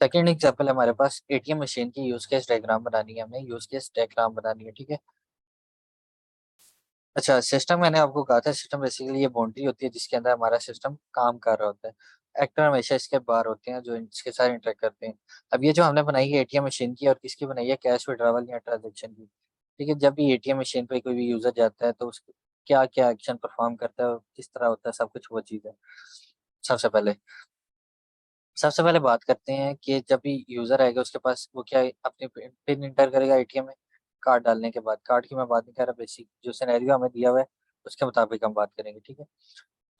Second example हमारे पास ATM machine की use case diagram बनानी है, हमें यूज केस डायग्राम बनानी है। ठीक है। अच्छा, सिस्टम मैंने आपको कहा था, सिस्टम बेसिकली ये बाउंड्री होती है जिसके अंदर हमारा सिस्टम काम कर रहा होता है। एक्टर हमेशा इसके बाहर होते हैं जो इसके साथ इंटरेक्ट करते हैं। अब ये जो हमने बनाई है एटीएम मशीन की, और किसकी बनाई है, कैश विड्रॉवल या ट्रांजेक्शन की। ठीक है। जब भी एटीएम मशीन पे कोई भी यूजर जाता है तो उस क्या क्या एक्शन परफॉर्म करता है और किस तरह होता है, सब कुछ वो चीज़ है। सबसे पहले सबसे पहले बात करते हैं कि जब भी यूजर आएगा उसके पास वो क्या अपनी पिन इंटर करेगा एटीएम में। कार्ड डालने के बाद, कार्ड की मैं बात नहीं कर रहा, बेसिक जो सिनेरियो हमें दिया हुआ है उसके मुताबिक हम बात करेंगे। ठीक है।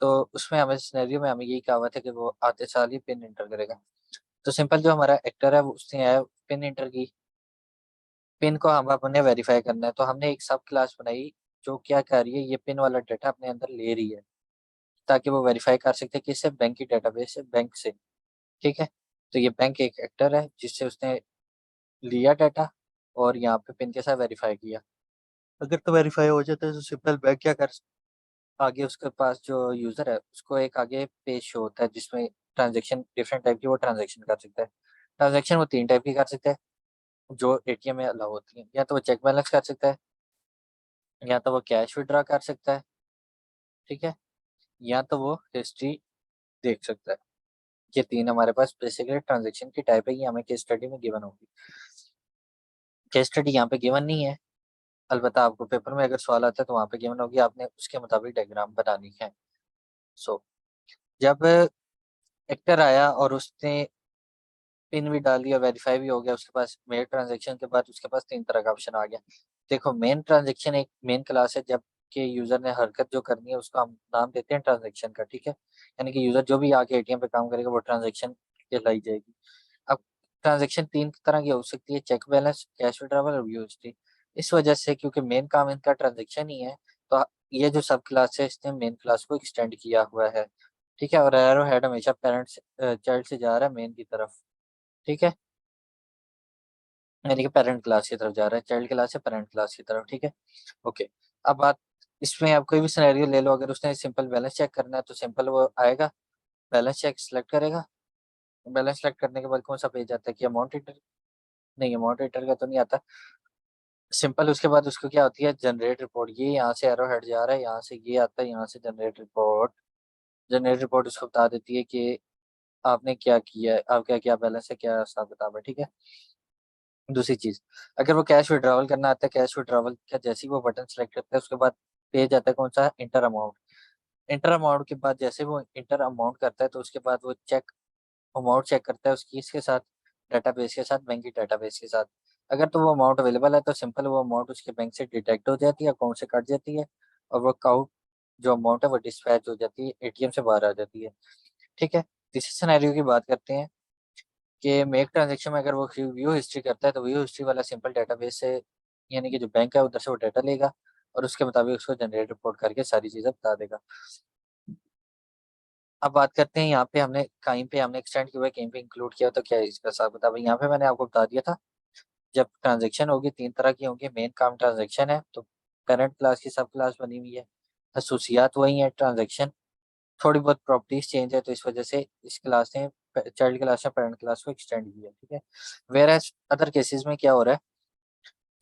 तो उसमें हमें सिनेरियो में हमें यही कहा हुआ था कि वो आते साल ही पिन इंटर करेगा। तो सिंपल जो हमारा एक्टर है वो उसने आया, पिन इंटर की, पिन को हम अपने वेरीफाई करना है। तो हमने एक सब क्लास बनाई जो क्या कर रही है, ये पिन वाला डाटा अपने अंदर ले रही है ताकि वो वेरीफाई कर सकते हैं कि इससे बैंक की डेटाबेस से, बैंक से। ठीक है। तो ये बैंक एक एक्टर है जिससे उसने लिया डाटा और यहाँ पे पिन के साथ वेरीफाई किया। अगर तो वेरीफाई हो जाता है तो सिंपल बैंक क्या कर, आगे उसके पास जो यूजर है उसको एक आगे पेज शो होता है जिसमें ट्रांजेक्शन डिफरेंट टाइप की वो ट्रांजेक्शन कर सकता है। ट्रांजेक्शन वो तीन टाइप की कर सकता है जो एटीएम में अलाउ होती है, या तो वो चेक बैलेंस कर सकता है, या तो वो कैश विड्रॉ कर सकता है। ठीक है। या तो वो हिस्ट्री देख सकता है। ये तीन हमारे पास बेसिकली ट्रांजेक्शन की टाइप है, ये हमें केस स्टडी में गिवन होगी। केस स्टडी यहाँ पे गिवन नहीं है, अलबत्ता आपको पेपर में अगर सवाल आता है तो वहाँ पे गिवन होगी, आपने उसके मुताबिक डायग्राम बनानी है। सो जब एक्टर आया और उसने पिन भी डाल दिया, वेरीफाई भी हो गया, उसके पास मेन ट्रांजेक्शन के बाद उसके पास तीन तरह का ऑप्शन आ गया। देखो, मेन ट्रांजेक्शन एक मेन क्लास है जब के यूजर ने हरकत जो करनी है उसको हम नाम देते हैं ट्रांजेक्शन का। ठीक है। यानी कि यूजर जो भी आके एटीएम पे काम करेगा वो ट्रांजेक्शन कहलाई जाएगी। अब ट्रांजेक्शन तीन तरह की हो सकती है, चेक बैलेंस, कैश विड्रॉवल और यूएसडी। इस वजह से क्योंकि मेन काम इनका ट्रांजेक्शन ही है, तो ये जो सब क्लास है इसने मेन क्लास को एक्सटेंड किया हुआ है। ठीक है। और एरो हेड हमेशा पेरेंट्स चाइल्ड से जा रहा है मेन की तरफ। ठीक है। यानी कि पेरेंट क्लास की तरफ जा रहा है, चाइल्ड क्लास से पेरेंट क्लास की तरफ। ठीक है। ओके। अब बात, इसमें आप कोई भी सिनेरियो ले लो, अगर उसने सिंपल बैलेंस चेक करना है तो सिंपल वो आएगा, बैलेंस चेक सिलेक्ट करेगा। बैलेंस सेलेक्ट करने के बाद कौन सा पेज आता है कि अमाउंट एंटर, नहीं अमाउंट एंटर का तो नहीं आता। सिंपल उसके बाद उसको क्या होती है, जनरेट रिपोर्ट। ये यहाँ से एरो हेड जा रहा है, यहाँ से ये आता है, यहाँ से जनरेट रिपोर्ट। जनरेट रिपोर्ट उसको बता देती है कि आपने क्या किया है, आपका क्या बैलेंस है, क्या हिसाब किताब है। ठीक है। दूसरी चीज, अगर वो कैश विड्रॉवल करना आता है, कैश विड्रॉवल का जैसे ही वो बटन सेलेक्ट करता है उसके बाद पेज आता है कौन सा, इंटर अमाउंट। इंटर अमाउंट के बाद जैसे वो इंटर अमाउंट करता है तो उसके बाद वो चेक अमाउंट चेक करता है उसकी इसके साथ, डाटाबेस के साथ, बैंक की डाटाबेस के साथ। अगर तो वो अमाउंट अवेलेबल है तो सिंपल वो अमाउंट उसके बैंक से डिटेक्ट हो जाती है, अकाउंट से कट जाती है, और वो अकाउंट जो अमाउंट है वो डिस्पैच हो जाती है, एटीएम से बाहर आ जाती है। ठीक है। तीसरे सिनेरियो की बात करते हैं कि मेक ट्रांजेक्शन में अगर वो व्यू हिस्ट्री करता है तो व्यू हिस्ट्री वाला सिंपल डेटाबेस से, यानी कि जो बैंक है उधर से वो डाटा लेगा और उसके मुताबिक उसको जनरेट रिपोर्ट करके सारी चीज़ें बता देगा। अब बात करते हैं यहाँ पे हमने कहीं पे हमने एक्सटेंड किया हुआ है, कहीं पे इंक्लूड किया, तो क्या है इसका हिसाब बताओ। यहाँ पे मैंने आपको बता दिया था, जब ट्रांजेक्शन होगी तीन तरह की होंगी। मेन काम ट्रांजेक्शन है तो करंट क्लास की सब क्लास बनी हुई है। खसूसियात वही है, ट्रांजेक्शन थोड़ी बहुत प्रॉपर्टीज चेंज है तो इस वजह से इस क्लास ने चाइल्ड क्लास या पेरेंट क्लास को एक्सटेंड किया। ठीक है। वेयर एज अदर केसेस में क्या हो रहा है,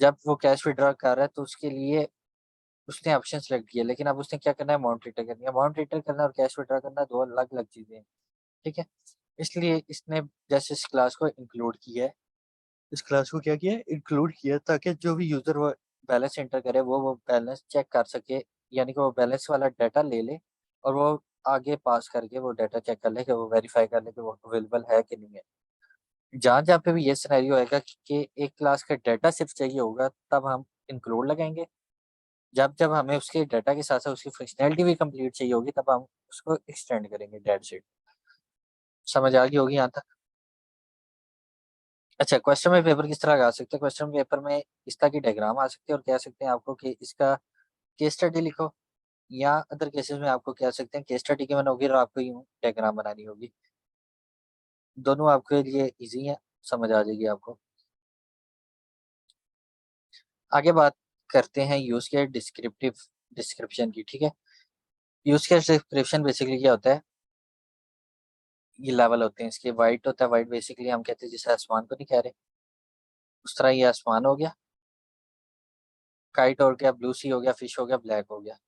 जब वो कैश विड्रॉ कर रहा है तो उसके लिए उसने ऑप्शन सेलेक्ट किया, लेकिन अब उसने क्या करना है, अमाउंट रिटर करनी है। अमाउंट रिटर करना और कैश विड्रॉ करना दो अलग अलग चीजें हैं। ठीक है। इसलिए इसने जैसे इस क्लास को इंक्लूड किया है, इस क्लास को क्या किया है, इंक्लूड किया, ताकि जो भी यूजर वो बैलेंस एंटर करे वो बैलेंस चेक कर सके, यानी कि वो बैलेंस वाला डाटा ले ले और वो आगे पास करके वो डाटा चेक कर ले कि वो वेरीफाई कर ले कि वो अवेलेबल है कि नहीं है। जहाँ जहाँ पे भी ये सिनेरियो आएगा कि एक क्लास का डाटा सिर्फ चाहिए होगा तब हम इंक्लूड लगाएंगे। जब जब हमें उसके डाटा के साथ साथ उसकी फंक्शनैलिटी भी कंप्लीट चाहिए होगी तब हम उसको एक्सटेंड करेंगे। डेट शीट समझ आ गई होगी यहाँ तक। अच्छा, क्वेश्चन में पेपर किस तरह का आ सकते हैं, क्वेश्चन पेपर में इस तरह की डायग्राम आ सकते हैं और कह सकते हैं आपको कि इसका केस स्टडी लिखो, या अदर केसेस में आपको कह सकते हैं केस स्टडी की होगी और आपको यूं डायग्राम बनानी होगी। दोनों आपके लिए इजी है, समझ आ जाएगी आपको। आगे बात करते हैं यूज के डिस्क्रिप्टिव डिस्क्रिप्शन की। ठीक है। यूज केस डिस्क्रिप्शन बेसिकली क्या होता है, ये लेवल होते हैं इसके। वाइट होता है, वाइट बेसिकली हम कहते हैं जैसे आसमान को नहीं कह रहे, उस तरह ये आसमान हो गया, काइट हो गया, ब्लू सी हो गया, फिश हो गया, ब्लैक हो गया।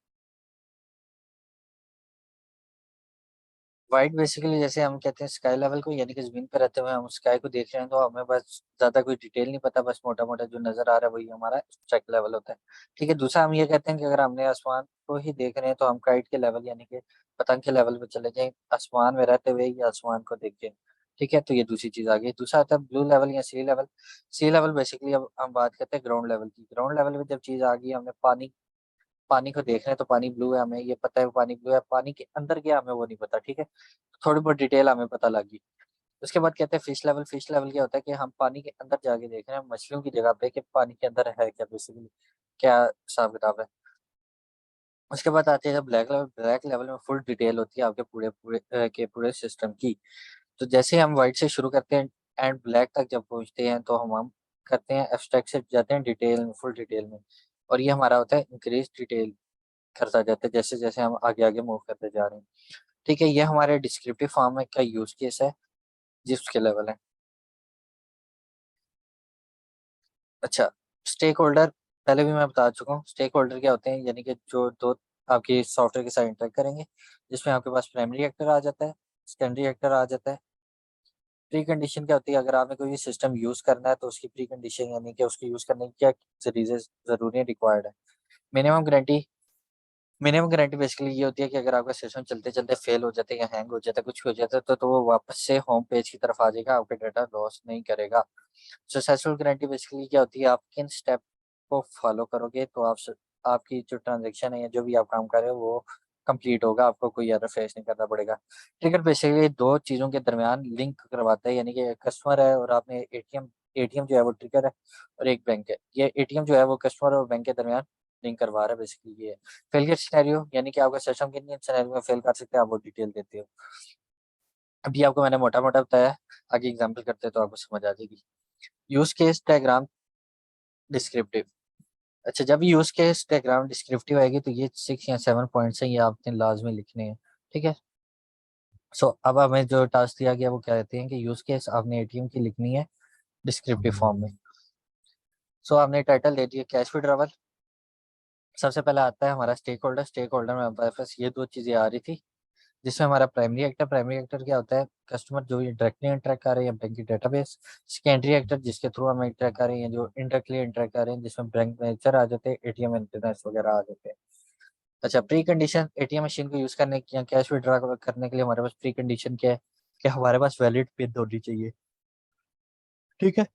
वाइट बेसिकली जैसे हम कहते हैं स्काई लेवल को, यानी कि जमीन पर रहते हुए हम स्काई को देख रहे हैं तो हमें बस ज्यादा कोई डिटेल नहीं पता, बस मोटा मोटा जो नजर आ रहा है वही हमारा स्ट्राइक लेवल होता है। ठीक है, दूसरा हम ये कहते हैं कि अगर हमने आसमान को ही देख रहे हैं तो हम काइट के लेवल यानी कि पतंग के लेवल पे चले जाएं, आसमान में रहते हुए या आसमान को देख के। ठीक है, तो ये दूसरी चीज आ गई। दूसरा आता है ब्लू लेवल या सी लेवल। सी लेवल बेसिकली अब हम बात करते हैं ग्राउंड लेवल की। ग्राउंड लेवल में जब चीज आ गई, हमने पानी पानी को देख रहे हैं तो पानी ब्लू है, हमें ये पता है पानी ब्लू है, पानी के अंदर क्या हमें वो नहीं पता। ठीक है, थोड़ी बहुत डिटेल हमें पता लगी। उसके बाद कहते हैं फिश लेवल। फिश लेवल क्या होता है कि हम पानी के अंदर जाके देख रहे हैं मछलियों की जगह पे कि पानी के अंदर है क्या, बेसिकली क्या हिसाब किताब है। उसके बाद आते हैं ब्लैक लेवल। ब्लैक लेवल में फुल डिटेल होती है आपके पूरे पूरे के पूरे सिस्टम की। तो जैसे हम व्हाइट से शुरू करते हैं एंड ब्लैक तक जब पहुंचते हैं तो हम करते हैं एब्स्ट्रैक्ट से जाते हैं डिटेल में, फुल डिटेल में। और ये हमारा होता है इंक्रीज डिटेल करता जाता है जैसे जैसे हम आगे आगे मूव करते जा रहे हैं। ठीक है, ये हमारे डिस्क्रिप्टिव फॉर्म में का यूज केस है जिसके लेवल है। अच्छा, स्टेक होल्डर पहले भी मैं बता चुका हूँ। स्टेक होल्डर क्या होते हैं, यानी कि जो दो आपके सॉफ्टवेयर के साथ इंटरेक्ट करेंगे, जिसमें आपके पास प्राइमरी एक्टर आ जाता है, सेकेंडरी एक्टर आ जाता है। प्री कंडीशन क्या होती है, अगर आपने कोई सिस्टम यूज करना है तो उसकी प्री कंडीशन यानी कि उसको यूज करने की क्या चीजें जरूरी है, रिक्वायर्ड है। Minimum guarantee. Minimum guarantee basically ये होती है कि अगर आपका सिस्टम चलते चलते फेल हो जाता है या हैंग हो जाता है, कुछ भी हो जाता है, तो वो वापस से होम पेज की तरफ आ जाएगा, आपका डाटा लॉस नहीं करेगा। सक्सेसफुल गारंटी बेसिकली क्या होती है, आप किन स्टेप को फॉलो करोगे तो आपकी जो ट्रांजेक्शन है या जो भी आप काम कर रहे हो वो कंप्लीट होगा, आपको कोई एरर फेस नहीं करना पड़ेगा। ट्रिगर बेसिकली दो चीजों के दरमियान लिंक करवाता है, यानी कि कस्टमर है और आपने एटीएम। एटीएम जो है वो ट्रिगर है और एक बैंक है। ये एटीएम जो है वो कस्टमर और बैंक के दरमियान लिंक करवा रहा है, बेसिकली ये है। फेलियर सिनेरियो यानी कि आपका सिस्टम किन सिनेरियो में फेल कर सकते हैं, आप वो डिटेल देते हो। अभी आपको मैंने मोटा मोटा बताया, आगे एग्जाम्पल करते हैं तो आपको समझ आ जाएगी। Use case diagram descriptive. अच्छा, जब यूज केस डायग्राम डिस्क्रिप्टिव आएगी तो ये 6 या 7 पॉइंट्स हैं, ये आपने लाजमी लिखने हैं। ठीक है, सो अब हमें जो टास्क दिया गया वो क्या कहते हैं कि यूज केस आपने एटीएम की लिखनी है डिस्क्रिप्टिव फॉर्म में। सो आपने टाइटल दे दिया कैश विड्रॉवल। सबसे पहले आता है हमारा स्टेक होल्डर। स्टेक होल्डर में हमारे पास ये दो चीजें आ रही थी, जिसमें हमारा प्राइमरी एक्टर। प्राइमरी एक्टर क्या होता है, कस्टमर जो ये डायरेक्टली इंटरेक्ट कर रहे हैं बैंक की डेटाबेस। सेकेंडरी एक्टर जिसके थ्रू हम इंटरेक्ट कर रहे हैं, जो इनडायरेक्टली इंटरेक्ट कर रहे हैं, जिसमें बैंक मैनेजर आ जाते हैं, एटीएम मेंटेनेंस वगैरह आ जाते हैं। अच्छा, प्री कंडीशन एटीएम मशीन को यूज करने की या कैश विड्रॉ करने के लिए हमारे पास प्री कंडीशन क्या है कि हमारे पास वैलिड पिन होनी चाहिए। ठीक है,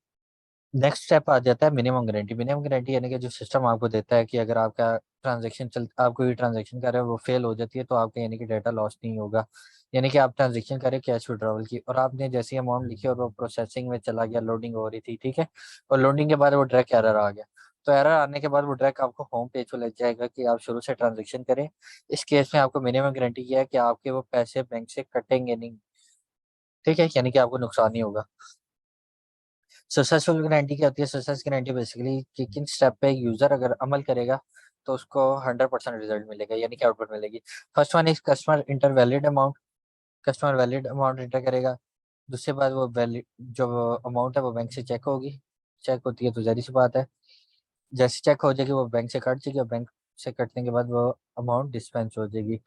नेक्स्ट स्टेप आ जाता है मिनिमम गारंटी। मिनिमम गारंटी यानी कि जो सिस्टम आपको देता है कि अगर आपका आप कोई ट्रांजेक्शन कर रहे हो वो फेल हो जाती है तो आपका यानी कि डाटा लॉस नहीं होगा। यानी कि आप ट्रांजेक्शन करें कैश विड्रॉवल की और आपने जैसी अमाउंट लिखी और वो प्रोसेसिंग में चला गया, लोडिंग हो रही थी। ठीक है, और लोडिंग के बाद वो ट्रैक एरर आ गया, तो एरर आने के बाद वो ट्रैक आपको होम पेज पर ले जाएगा कि आप शुरू से ट्रांजेक्शन करें। इस केस में आपको मिनिमम गारंटी यह है कि आपके वो पैसे बैंक से कटेंगे नहीं। ठीक है, यानी कि आपको नुकसान नहीं होगा। सक्सेसफुल गारंटी क्या होती है, सक्सेस गारंटी बेसिकली कि किन स्टेप पे यूजर अगर अमल करेगा तो उसको 100% रिजल्ट मिलेगा, यानी कि आउटपुट मिलेगी। First one is customer inter valid amount. Customer valid amount inter करेगा। दूसरी बात, वो वैलिड जो अमाउंट है वो बैंक से चेक होगी। चेक होती है तो जारी सी बात है, जैसे चेक हो जाएगी वो बैंक से कट जाएगी और बैंक से कटने के बाद वो अमाउंट डिस्पेंस हो जाएगी।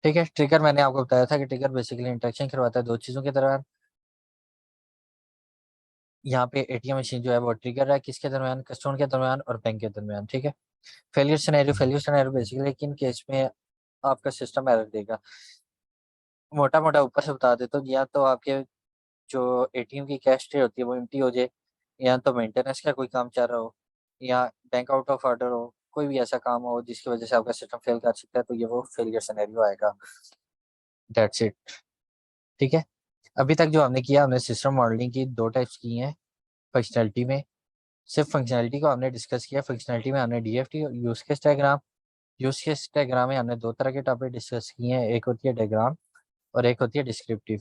ठीक है, ट्रिगर मैंने आपको बताया था कि ट्रिगर बेसिकली इंटरेक्शन करवाता है दो चीजों के दौरान। यहाँ पे एटीएम मशीन जो है वो ट्रिगर है किसके दरमियान, कस्टमर के दरमियान और बैंक के दरमियान। ठीक है, फेलियर सिनेरियो बेसिकली किन केस में आपका सिस्टम एरर देगा। मोटा मोटा ऊपर से बता देता हूँ, या तो आपके जो एटीएम की कैश ट्रे होती है वो एम्प्टी हो जाए, या तो मेंटेनेंस का कोई काम चल रहा हो, या बैंक आउट ऑफ ऑर्डर हो, कोई भी ऐसा काम हो जिसकी वजह से आपका सिस्टम फेल कर सकता है, तो ये वो फेलियर सिनेरियो आएगा। That's it. ठीक है, अभी तक जो हमने किया, हमने सिस्टम मॉडलिंग की दो टाइप्स की हैं फंक्शनैलिटी में। सिर्फ फंक्शनैलिटी को हमने डिस्कस किया। फंक्शनैलिटी में हमने डीएफटी और use case diagram. Use case diagram में हमने दो तरह के टॉपिक डिस्कस किए हैं, एक होती है डायग्राम और एक होती है डिस्क्रिप्टिव।